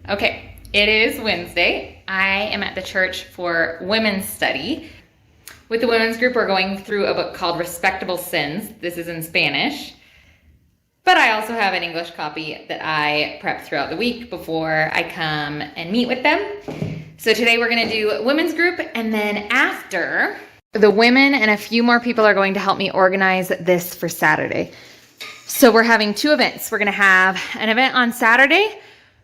Okay, it is Wednesday. I am at the church for women's study. With the women's group, we're going through a book called Respectable Sins. This is in Spanish. But I also have an English copy that I prep throughout the week before I come and meet with them. So today we're going to do women's group, and then after, the women and a few more people are going to help me organize this for Saturday. So we're having two events. We're going to have an event on Saturday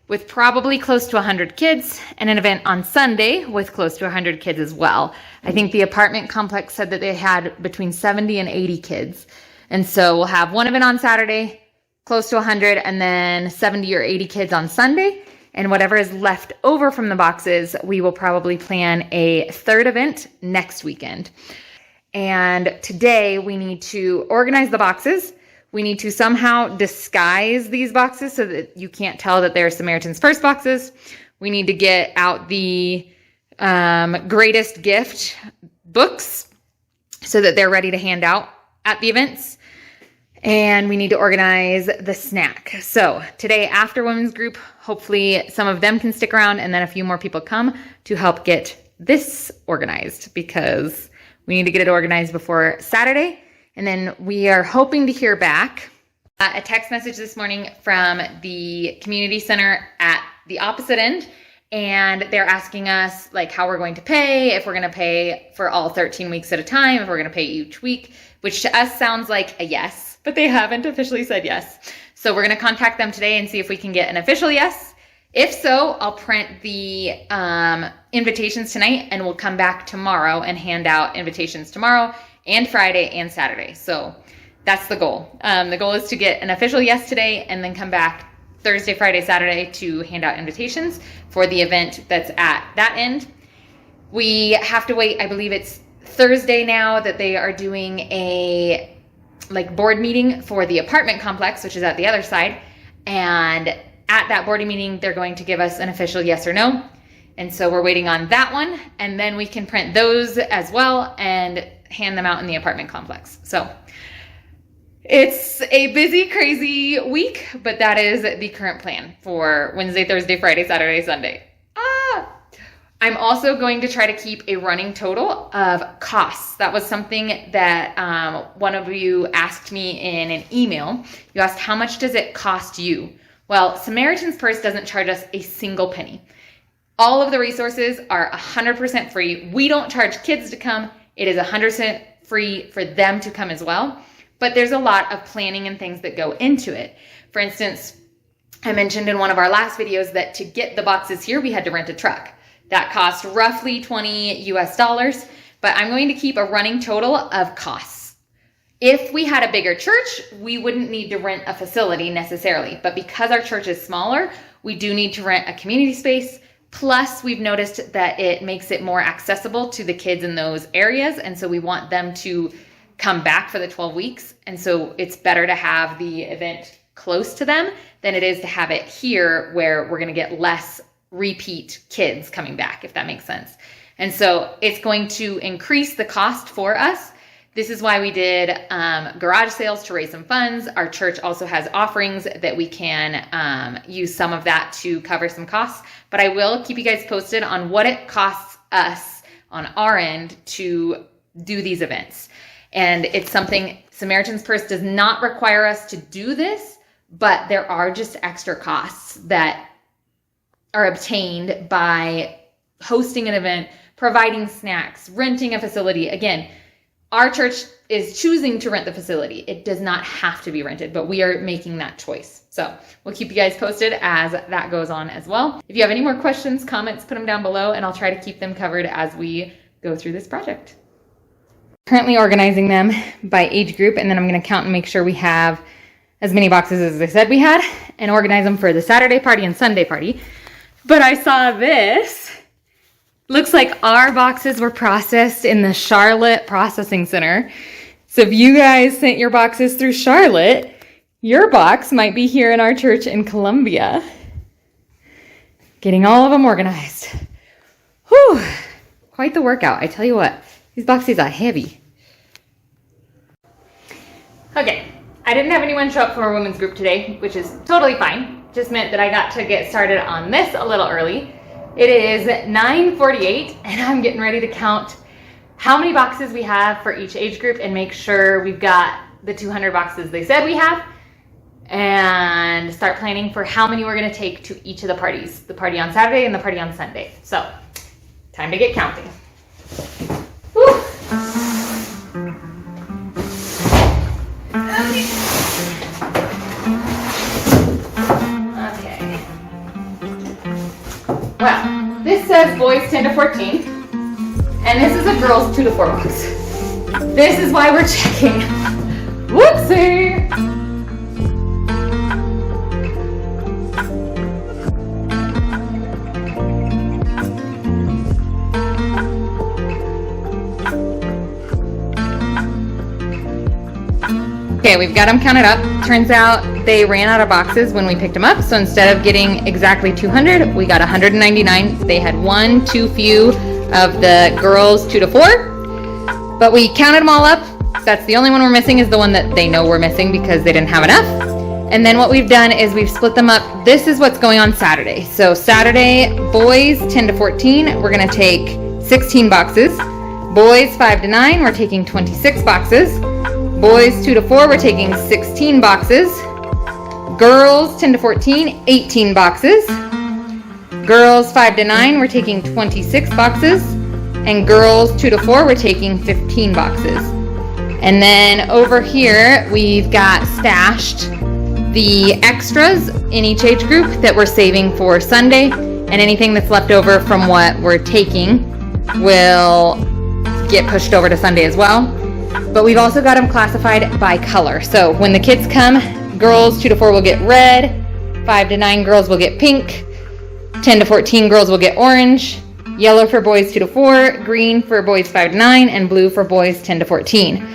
with probably close to 100 kids, and an event on Sunday with close to 100 kids as well. I think the apartment complex said that they had between 70 and 80 kids. And so we'll have one event on Saturday, close to 100, and then 70 or 80 kids on Sunday. And whatever is left over from the boxes, we will probably plan a third event next weekend. And today we need to organize the boxes. We need to somehow disguise these boxes so that you can't tell that they're Samaritan's Purse boxes. We need to get out the greatest gift books so that they're ready to hand out at the events. And we need to organize the snack. So today after women's group, hopefully some of them can stick around and then a few more people come to help get this organized, because we need to get it organized before Saturday. And then we are hoping to hear back a text message this morning from the community center at the opposite end. And they're asking us like how we're going to pay, if we're going to pay for all 13 weeks at a time, if we're going to pay each week, which to us sounds like a yes, but they haven't officially said yes. So we're going to contact them today and see if we can get an official yes. If so, I'll print the invitations tonight, and we'll come back tomorrow and hand out invitations tomorrow and Friday and Saturday. So that's the goal. The goal is to get an official yes today and then come back Thursday, Friday, Saturday to hand out invitations for the event that's at that end. We have to wait, I believe it's Thursday now, that they are doing a board meeting for the apartment complex, which is at the other side. And at that board meeting, they're going to give us an official yes or no. And so we're waiting on that one, and then we can print those as well and hand them out in the apartment complex. So it's a busy, crazy week, but that is the current plan for Wednesday, Thursday, Friday, Saturday, Sunday. I'm also going to try to keep a running total of costs. That was something that one of you asked me in an email. You asked, how much does it cost you? Well, Samaritan's Purse doesn't charge us a single penny. All of the resources are 100% free. We don't charge kids to come. It is 100% free for them to come as well. But there's a lot of planning and things that go into it. For instance, I mentioned in one of our last videos that to get the boxes here, we had to rent a truck. That cost roughly $20 US, but I'm going to keep a running total of costs. If we had a bigger church, we wouldn't need to rent a facility necessarily. But because our church is smaller, we do need to rent a community space. Plus, we've noticed that it makes it more accessible to the kids in those areas. And so we want them to come back for the 12 weeks. And so it's better to have the event close to them than it is to have it here where we're going to get less repeat kids coming back, if that makes sense. And so it's going to increase the cost for us. This is why we did garage sales to raise some funds. Our church also has offerings that we can use some of that to cover some costs. But I will keep you guys posted on what it costs us on our end to do these events. And it's something, Samaritan's Purse does not require us to do this, but there are just extra costs that are obtained by hosting an event, providing snacks, renting a facility. Again, our church is choosing to rent the facility. It does not have to be rented, but we are making that choice. So we'll keep you guys posted as that goes on as well. If you have any more questions, comments, put them down below, and I'll try to keep them covered as we go through this project. Currently organizing them by age group, and then I'm going to count and make sure we have as many boxes as I said we had, and organize them for the Saturday party and Sunday party. But I saw this. Looks like our boxes were processed in the Charlotte Processing Center. So if you guys sent your boxes through Charlotte, your box might be here in our church in Columbia. Getting all of them organized. Whew, quite the workout. I tell you what, these boxes are heavy. Okay, I didn't have anyone show up for our women's group today, which is totally fine. just meant that I got to get started on this a little early. It is 9:48 and I'm getting ready to count how many boxes we have for each age group and make sure we've got the 200 boxes they said we have, and start planning for how many we're going to take to each of the parties, the party on Saturday and the party on Sunday. So, time to get counting. Whew. Okay. Well, this says boys 10 to 14, and this is a girls 2 to 4 box. This is why we're checking. Whoopsie! Okay, we've got them counted up. Turns out they ran out of boxes when we picked them up, so instead of getting exactly 200, we got 199. They had one too few of the girls 2 to 4, but we counted them all up. That's the only one we're missing, is the one that they know we're missing because they didn't have enough. And then what we've done is we've split them up. This is what's going on Saturday. So Saturday, boys 10 to 14, we're gonna take 16 boxes. Boys 5 to 9, we're taking 26 boxes. Boys 2 to 4, we're taking 16 boxes. Girls 10 to 14, 18 boxes. Girls 5 to 9, we're taking 26 boxes. And girls 2 to 4, we're taking 15 boxes. And then over here, we've got stashed the extras in each age group that we're saving for Sunday, and anything that's left over from what we're taking will get pushed over to Sunday as well. But we've also got them classified by color. So when the kids come, girls 2 to 4 will get red, 5 to 9 girls will get pink, 10 to 14 girls will get orange, yellow for boys 2 to 4, green for boys 5 to 9, and blue for boys 10 to 14.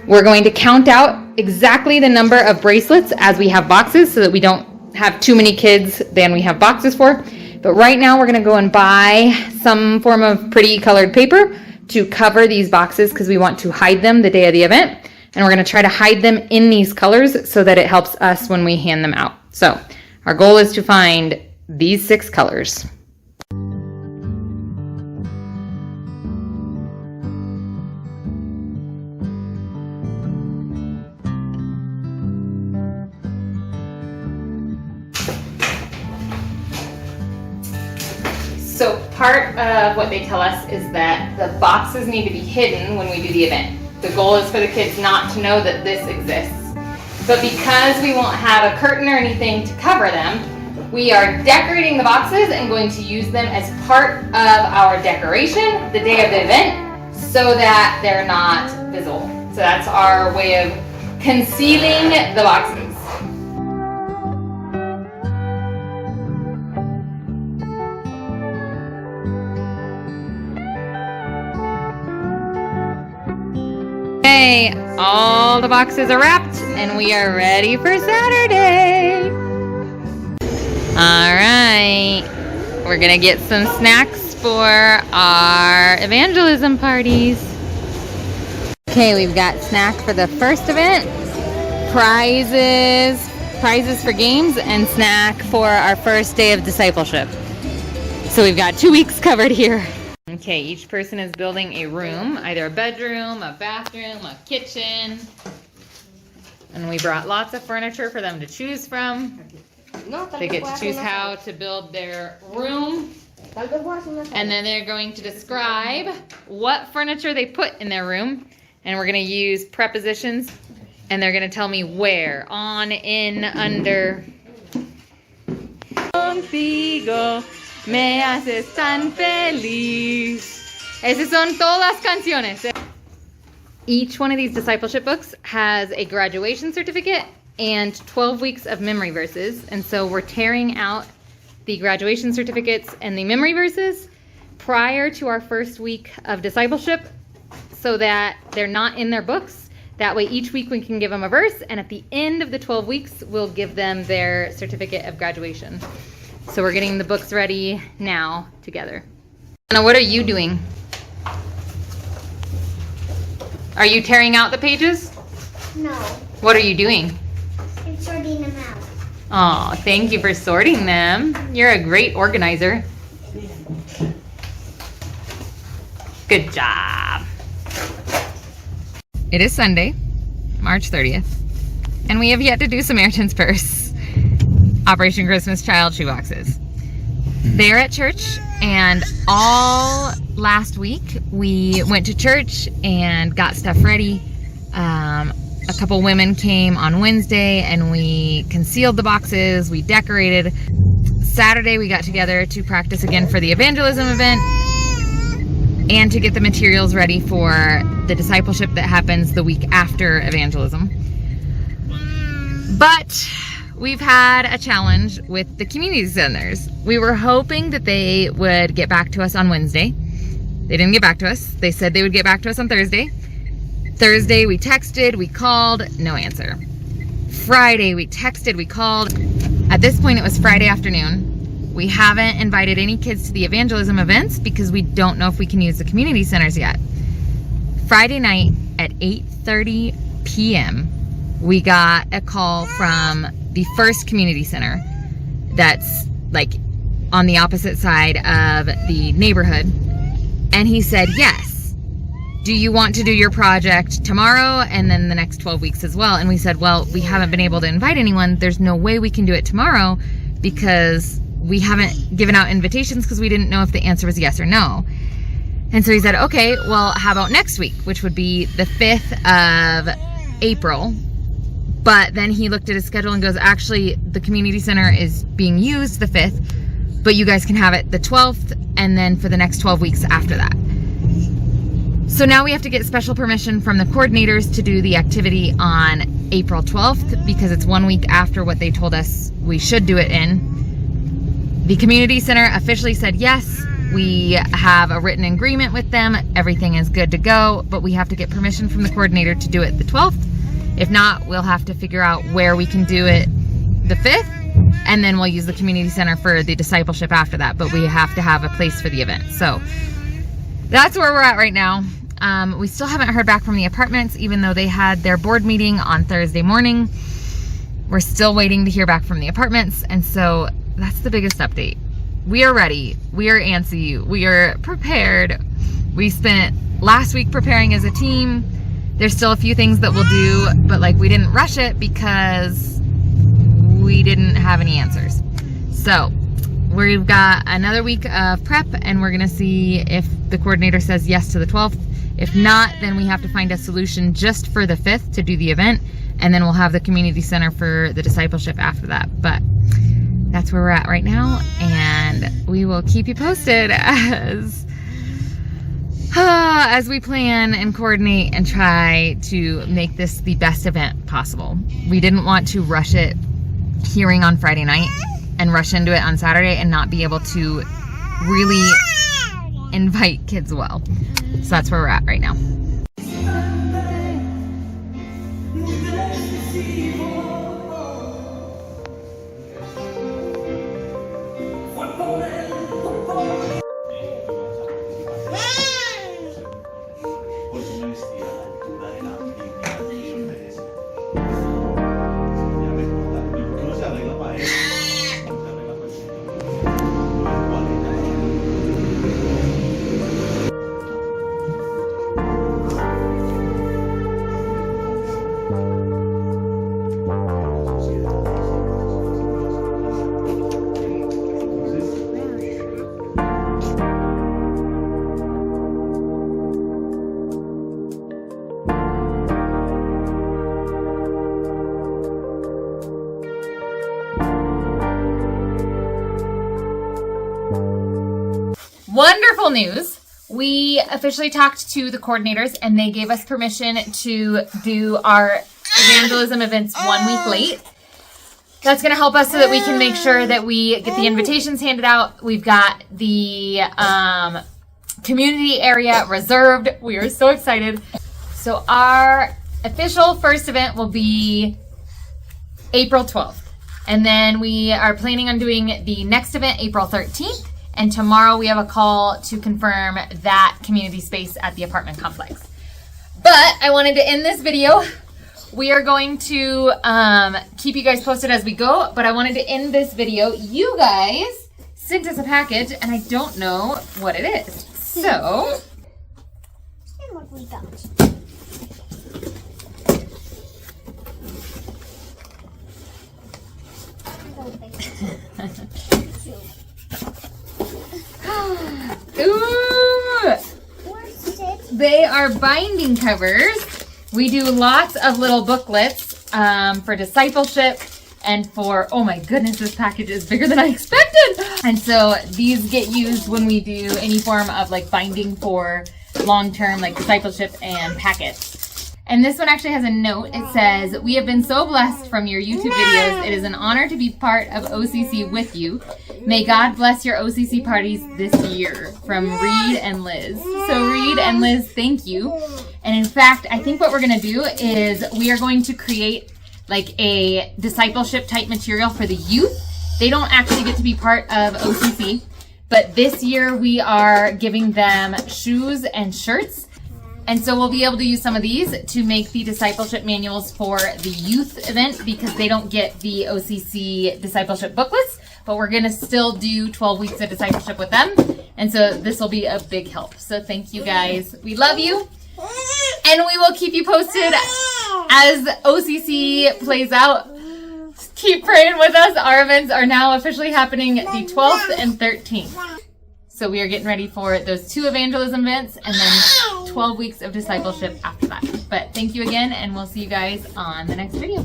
We're going to count out exactly the number of bracelets as we have boxes so that we don't have too many kids than we have boxes for. But right now we're going to go and buy some form of pretty colored paper to cover these boxes because we want to hide them the day of the event. And we're going to try to hide them in these colors so that it helps us when we hand them out. So our goal is to find these 6 colors. So part of what they tell us is that the boxes need to be hidden when we do the event. The goal is for the kids not to know that this exists. But because we won't have a curtain or anything to cover them, we are decorating the boxes and going to use them as part of our decoration the day of the event so that they're not visible. So that's our way of concealing the boxes. Okay, all the boxes are wrapped and we are ready for Saturday. All right, we're gonna get some snacks for our evangelism parties. Okay, we've got snack for the first event, prizes for games, and snack for our first day of discipleship. So we've got 2 weeks covered here. Okay, each person is building a room, either a bedroom, a bathroom, a kitchen. And we brought lots of furniture for them to choose from. They get to choose how to build their room. And then they're going to describe what furniture they put in their room. And we're going to use prepositions. And they're going to tell me where. On, in, under. Contigo. Me haces tan feliz. Esas son todas las canciones. Each one of these discipleship books has a graduation certificate and 12 weeks of memory verses. And so we're tearing out the graduation certificates and the memory verses prior to our first week of discipleship so that they're not in their books. That way each week we can give them a verse, and at the end of the 12 weeks, we'll give them their certificate of graduation. So we're getting the books ready now together. Anna, what are you doing? Are you tearing out the pages? No. What are you doing? I'm sorting them out. Oh, thank you for sorting them. You're a great organizer. Good job. It is Sunday, March 30th, and we have yet to do Samaritan's Purse, Operation Christmas Child shoeboxes. They're at church, and all last week we went to church and got stuff ready. A couple women came on Wednesday and we concealed the boxes, we decorated. Saturday we got together to practice again for the evangelism event and to get the materials ready for the discipleship that happens the week after evangelism. But we've had a challenge with the community centers. We were hoping that they would get back to us on Wednesday. They didn't get back to us. They said they would get back to us on Thursday. Thursday we texted, we called, no answer. Friday we texted, we called. At this point it was Friday afternoon. We haven't invited any kids to the evangelism events because we don't know if we can use the community centers yet. Friday night at 8:30 p.m. we got a call from the first community center that's like on the opposite side of the neighborhood. And he said, yes. Do you want to do your project tomorrow and then the next 12 weeks as well? And we said, well, we haven't been able to invite anyone. There's no way we can do it tomorrow because we haven't given out invitations because we didn't know if the answer was yes or no. And so he said, okay, well, how about next week, which would be the 5th of April. But then he looked at his schedule and goes, actually, the community center is being used the 5th, but you guys can have it the 12th and then for the next 12 weeks after that. So now we have to get special permission from the coordinators to do the activity on April 12th because it's 1 week after what they told us we should do it in. The community center officially said yes. We have a written agreement with them. Everything is good to go, but we have to get permission from the coordinator to do it the 12th. If not, we'll have to figure out where we can do it the 5th, and then we'll use the community center for the discipleship after that, but we have to have a place for the event. So that's where we're at right now. We still haven't heard back from the apartments, even though they had their board meeting on Thursday morning. We're still waiting to hear back from the apartments, and so that's the biggest update. We are ready. We are antsy. We are prepared. We spent last week preparing as a team. There's still a few things that we'll do, but like we didn't rush it because we didn't have any answers. So we've got another week of prep, and we're gonna see if the coordinator says yes to the 12th. If not, then we have to find a solution just for the 5th to do the event, and then we'll have the community center for the discipleship after that. But that's where we're at right now, and we will keep you posted as we plan and coordinate and try to make this the best event possible. We didn't want to rush it hearing on Friday night and rush into it on Saturday and not be able to really invite kids well. So that's where we're at right now. Wonderful news. We officially talked to the coordinators and they gave us permission to do our evangelism events 1 week late. That's going to help us so that we can make sure that we get the invitations handed out. We've got the community area reserved. We are so excited. So our official first event will be April 12th. And then we are planning on doing the next event April 13th. And tomorrow we have a call to confirm that community space at the apartment complex. But I wanted to end this video we are going to keep you guys posted as we go, but I wanted to end this video. You guys sent us a package, and I don't know what it is. So, and what we got. Ooh! They are binding covers. We do lots of little booklets for discipleship and for, oh my goodness, this package is bigger than I expected. And so these get used when we do any form of like binding for long-term like discipleship and packets. And this one actually has a note. It says, "We have been so blessed from your YouTube videos. It is an honor to be part of OCC with you. May God bless your OCC parties this year." From Reed and Liz. So Reed and Liz, thank you. And in fact, I think what we're going to do is we are going to create like a discipleship type material for the youth. They don't actually get to be part of OCC, but this year we are giving them shoes and shirts. And so we'll be able to use some of these to make the discipleship manuals for the youth event because they don't get the OCC discipleship booklets, but we're going to still do 12 weeks of discipleship with them. And so this will be a big help. So thank you guys. We love you. And we will keep you posted as OCC plays out. Keep praying with us. Our events are now officially happening the 12th and 13th. So we are getting ready for those 2 evangelism events and then 12 weeks of discipleship after that. But thank you again, and we'll see you guys on the next video.